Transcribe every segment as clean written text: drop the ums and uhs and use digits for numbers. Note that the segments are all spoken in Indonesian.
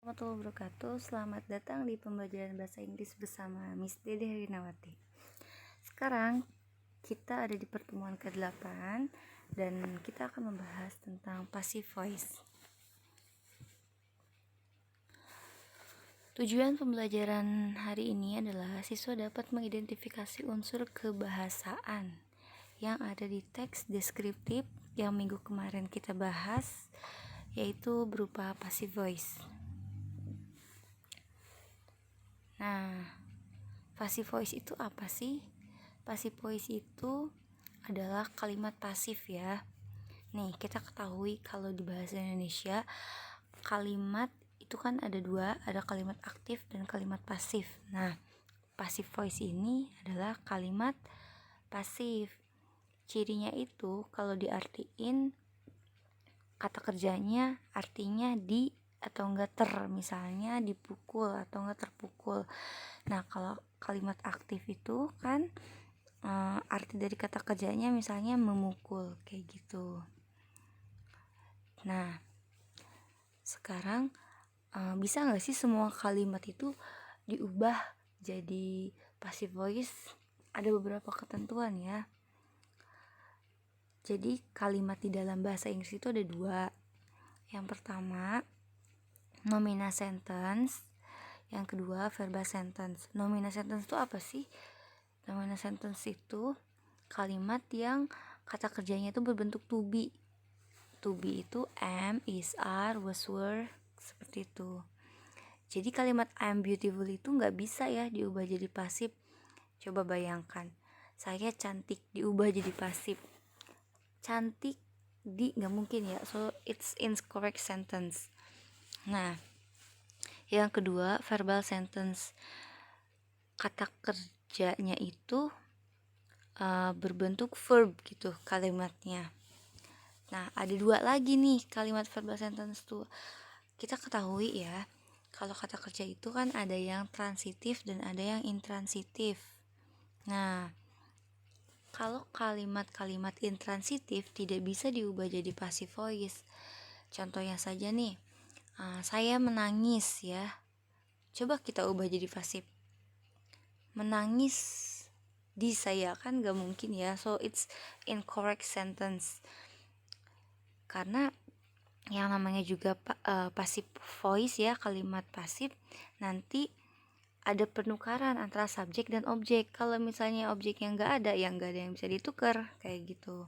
Warahmatullahi wabarakatuh. Selamat datang di pembelajaran bahasa Inggris bersama Miss Dede Herinawati. Sekarang kita ada di pertemuan ke-8 dan kita akan membahas tentang passive voice. Tujuan pembelajaran hari ini adalah siswa dapat mengidentifikasi unsur kebahasaan yang ada di teks deskriptif yang minggu kemarin kita bahas, yaitu berupa passive voice. Nah, passive voice itu apa sih? Passive voice itu adalah kalimat pasif ya. Nih, kita ketahui kalau di bahasa Indonesia kalimat itu kan ada dua, ada kalimat aktif dan kalimat pasif. Nah, passive voice ini adalah kalimat pasif. Cirinya itu kalau diartiin kata kerjanya artinya di atau enggak misalnya dipukul atau enggak terpukul. Nah, kalau kalimat aktif itu kan arti dari kata kerjanya misalnya memukul kayak gitu. Nah, sekarang bisa nggak sih semua kalimat itu diubah jadi passive voice? Ada beberapa ketentuan ya. Jadi kalimat di dalam bahasa Inggris itu ada dua. Yang pertama nominal sentence, yang kedua verbal sentence. Nominal sentence itu apa sih? Nominal sentence itu kalimat yang kata kerjanya itu berbentuk to be. To be itu am, is, are, was, were, seperti itu. Jadi kalimat I'm beautiful itu nggak bisa ya diubah jadi pasif. Coba bayangkan, saya cantik diubah jadi pasif. Cantik di nggak mungkin ya, so it's incorrect sentence. Nah, yang kedua verbal sentence. Kata kerjanya itu berbentuk verb gitu kalimatnya. Nah, ada dua lagi nih kalimat verbal sentence tuh. Kita ketahui ya, kalau kata kerja itu kan ada yang transitif dan ada yang intransitif. Nah, kalau kalimat-kalimat intransitif tidak bisa diubah jadi passive voice. Contohnya saja nih, saya menangis ya. Coba kita ubah jadi pasif. Menangis di saya kan gak mungkin ya, so it's incorrect sentence. Karena yang namanya juga passive voice ya, kalimat pasif, nanti ada penukaran antara subjek dan objek. Kalau misalnya objek yang gak ada, yang gak ada yang bisa ditukar kayak gitu.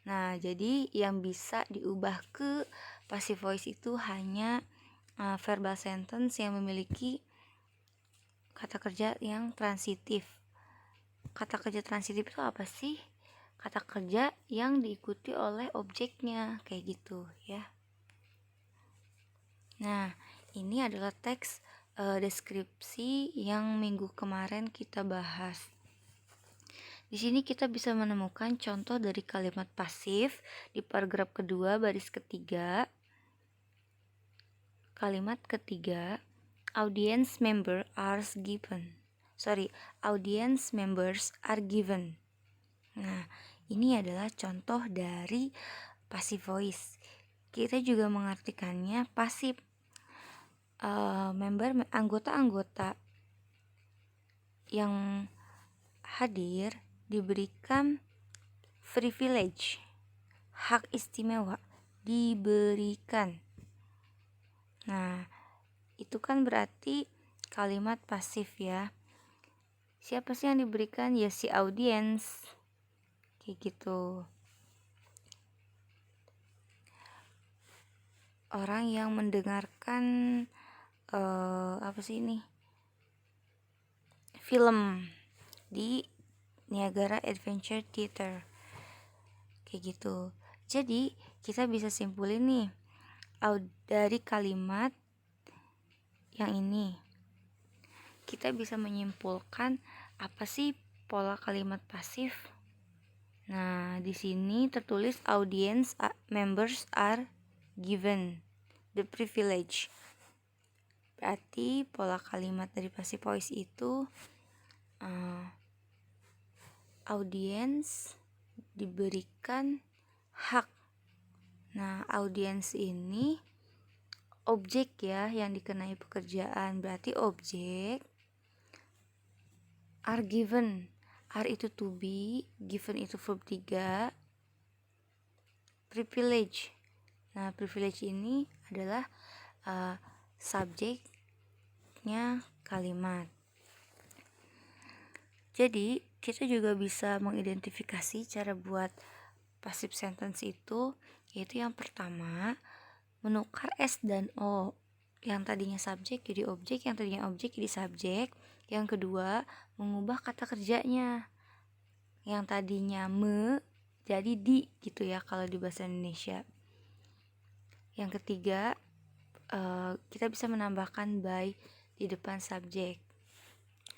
Nah, jadi yang bisa diubah ke passive voice itu hanya verbal sentence yang memiliki kata kerja yang transitif. Kata kerja transitif itu apa sih? Kata kerja yang diikuti oleh objeknya kayak gitu ya. Nah, ini adalah teks deskripsi yang minggu kemarin kita bahas. Di sini kita bisa menemukan contoh dari kalimat pasif di paragraf kedua baris ketiga. Kalimat ketiga, audience members are given. Nah, ini adalah contoh dari passive voice. Kita juga mengartikannya pasif. Anggota-anggota yang hadir diberikan privilege, hak istimewa, diberikan. Nah, itu kan berarti kalimat pasif ya. Siapa sih yang diberikan? Ya si audiens. Kayak gitu. Orang yang mendengarkan apa sih ini? Film di Niagara Adventure Theater. Kayak gitu. Jadi, kita bisa simpulin nih dari kalimat yang ini. Kita bisa menyimpulkan apa sih pola kalimat pasif? Nah, di sini tertulis audience members are given the privilege. Berarti pola kalimat dari passive voice itu audience diberikan hak. Nah, audience ini objek ya yang dikenai pekerjaan. Berarti objek are given. Are itu to be, given itu verb 3, privilege. Nah, privilege ini adalah subjeknya kalimat. Jadi, kita juga bisa mengidentifikasi cara buat passive sentence itu, yaitu yang pertama, menukar S dan O. Yang tadinya subjek jadi objek, yang tadinya objek jadi subjek. Yang kedua, mengubah kata kerjanya. Yang tadinya me jadi di gitu ya kalau di bahasa Indonesia. Yang ketiga, kita bisa menambahkan by di depan subjek.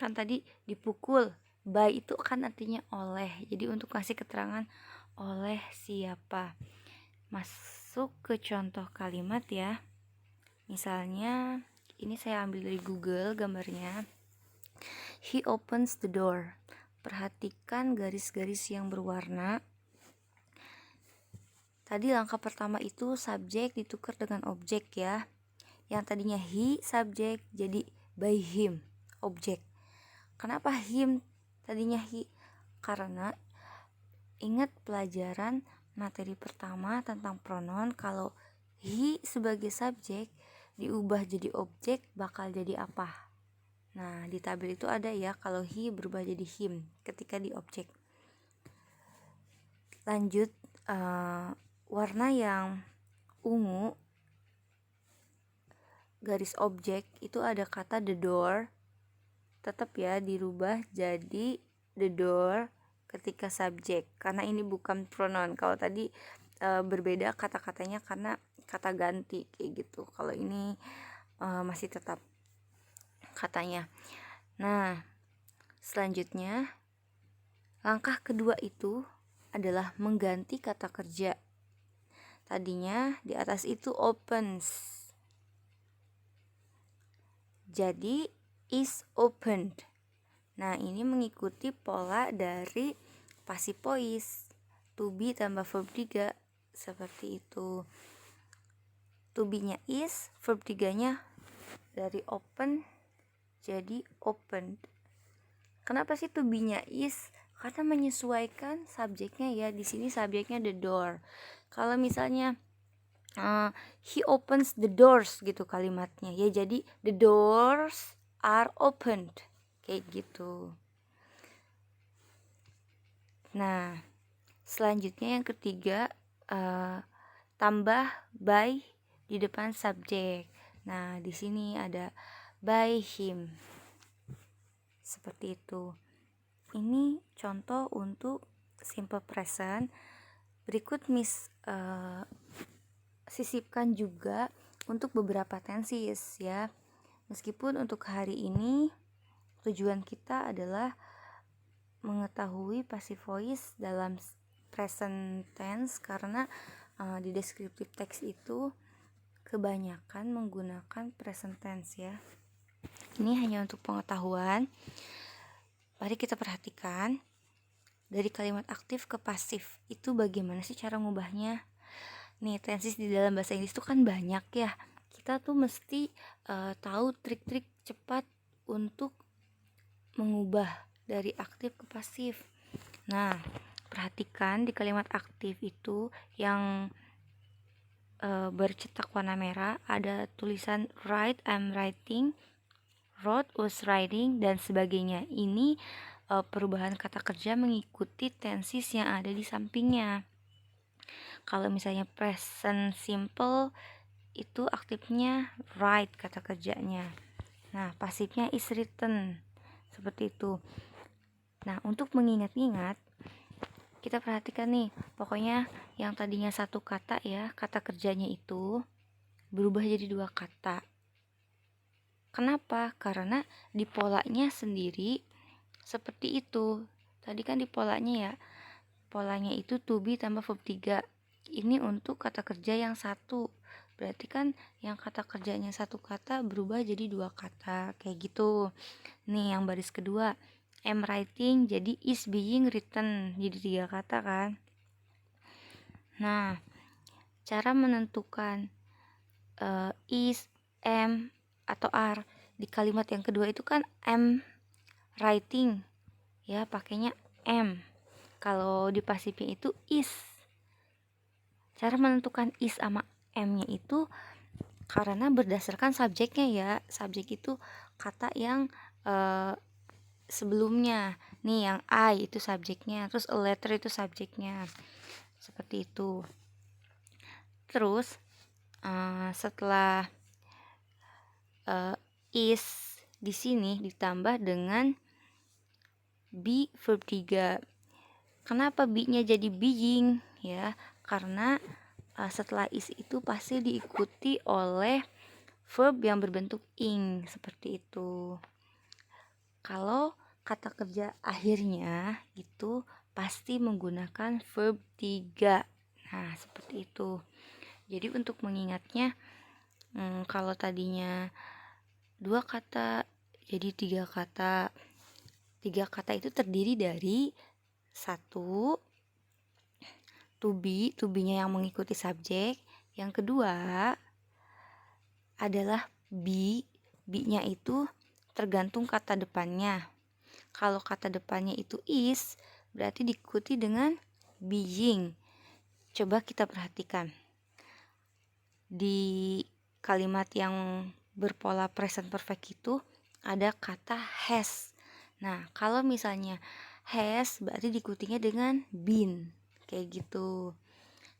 Kan tadi dipukul, by itu kan artinya oleh. Jadi untuk kasih keterangan oleh siapa. Masuk ke contoh kalimat ya. Misalnya ini saya ambil dari Google gambarnya. He opens the door. Perhatikan garis-garis yang berwarna. Tadi langkah pertama itu subjek ditukar dengan objek ya. Yang tadinya he subjek jadi by him objek. Kenapa him tadinya he? Karena ingat pelajaran materi pertama tentang pronoun, kalau he sebagai subjek diubah jadi objek bakal jadi apa? Nah, di tabel itu ada ya kalau he berubah jadi him ketika di objek. Lanjut, warna yang ungu garis objek itu ada kata the door, tetap ya dirubah jadi the door ketika subjek karena ini bukan pronoun. Kalau tadi berbeda kata-katanya karena kata ganti kayak gitu. Kalau ini masih tetap katanya. Nah, selanjutnya langkah kedua itu adalah mengganti kata kerja. Tadinya di atas itu opens, jadi is opened. Nah, ini mengikuti pola dari passive voice, to be tambah verb 3 seperti itu. To be-nya is, verb 3-nya dari open jadi opened. Kenapa sih to be-nya is? Karena menyesuaikan subjeknya ya. Di sini subjeknya the door. Kalau misalnya he opens the doors gitu kalimatnya ya, jadi the doors are opened kayak gitu. Nah, selanjutnya yang ketiga, tambah by di depan subjek. Nah, di sini ada by him. Seperti itu. Ini contoh untuk simple present. Berikut sisipkan juga untuk beberapa tenses ya. Meskipun untuk hari ini tujuan kita adalah mengetahui passive voice dalam present tense karena di descriptive text itu kebanyakan menggunakan present tense ya. Ini hanya untuk pengetahuan. Mari kita perhatikan dari kalimat aktif ke pasif itu bagaimana sih cara ngubahnya. Nih, tenses di dalam bahasa Inggris itu kan banyak ya. Kita tuh mesti tahu trik-trik cepat untuk mengubah dari aktif ke pasif. Nah, perhatikan di kalimat aktif itu yang bercetak warna merah ada tulisan write, I'm writing, wrote, was writing, dan sebagainya. Ini perubahan kata kerja mengikuti tenses yang ada di sampingnya. Kalau misalnya present simple itu aktifnya write kata kerjanya. Nah, pasifnya is written. Seperti itu. Nah, untuk mengingat-ingat kita perhatikan nih, pokoknya yang tadinya satu kata ya, kata kerjanya itu berubah jadi dua kata. Kenapa? Karena di polanya sendiri seperti itu. Tadi kan di polanya ya, polanya itu to be tambah verb 3. Ini untuk kata kerja yang satu. Berarti kan yang kata kerjanya satu kata berubah jadi dua kata, kayak gitu. Nih yang baris kedua, am writing jadi is being written, jadi tiga kata kan. Nah, cara menentukan is, am, atau are. Di kalimat yang kedua itu kan am writing, ya pakainya am. Kalau di pasifnya itu is. Cara menentukan is sama am-nya itu karena berdasarkan subjeknya ya. Subjek itu kata yang sebelumnya. Nih yang I itu subjeknya, terus a letter itu subjeknya. Seperti itu. Terus setelah is di sini ditambah dengan be verb 3. Kenapa be-nya jadi being ya? Karena setelah is itu pasti diikuti oleh verb yang berbentuk ing seperti itu. Kalau kata kerja akhirnya itu pasti menggunakan verb 3. Nah, seperti itu. Jadi untuk mengingatnya kalau tadinya 2 kata jadi 3 kata. 3 kata itu terdiri dari 1 to be-nya yang mengikuti subjek. Yang kedua adalah be-nya itu tergantung kata depannya. Kalau kata depannya itu is, berarti diikuti dengan being. Coba kita perhatikan. Di kalimat yang berpola present perfect itu ada kata has. Nah, kalau misalnya has berarti diikutinya dengan been. Kayak gitu.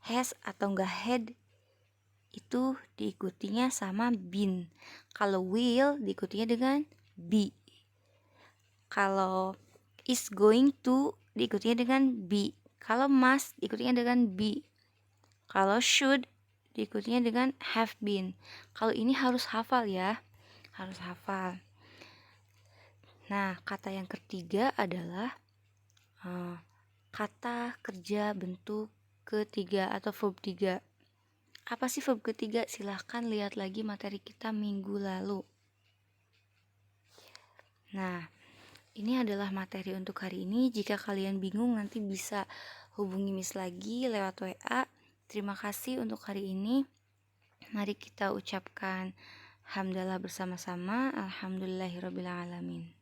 Has atau enggak had itu diikutinya sama been. Kalau will diikutinya dengan be. Kalau is going to diikutinya dengan be. Kalau must diikutinya dengan be. Kalau should diikutinya dengan have been. Kalau ini harus hafal ya. Harus hafal. Nah, kata yang ketiga adalah kata kerja bentuk ketiga atau verb 3. Apa sih verb ketiga? Silahkan lihat lagi materi kita minggu lalu. Nah, ini adalah materi untuk hari ini. Jika kalian bingung nanti bisa hubungi Miss lagi lewat WA. Terima kasih untuk hari ini. Mari kita ucapkan hamdalah bersama-sama. Alhamdulillahirabbil alamin.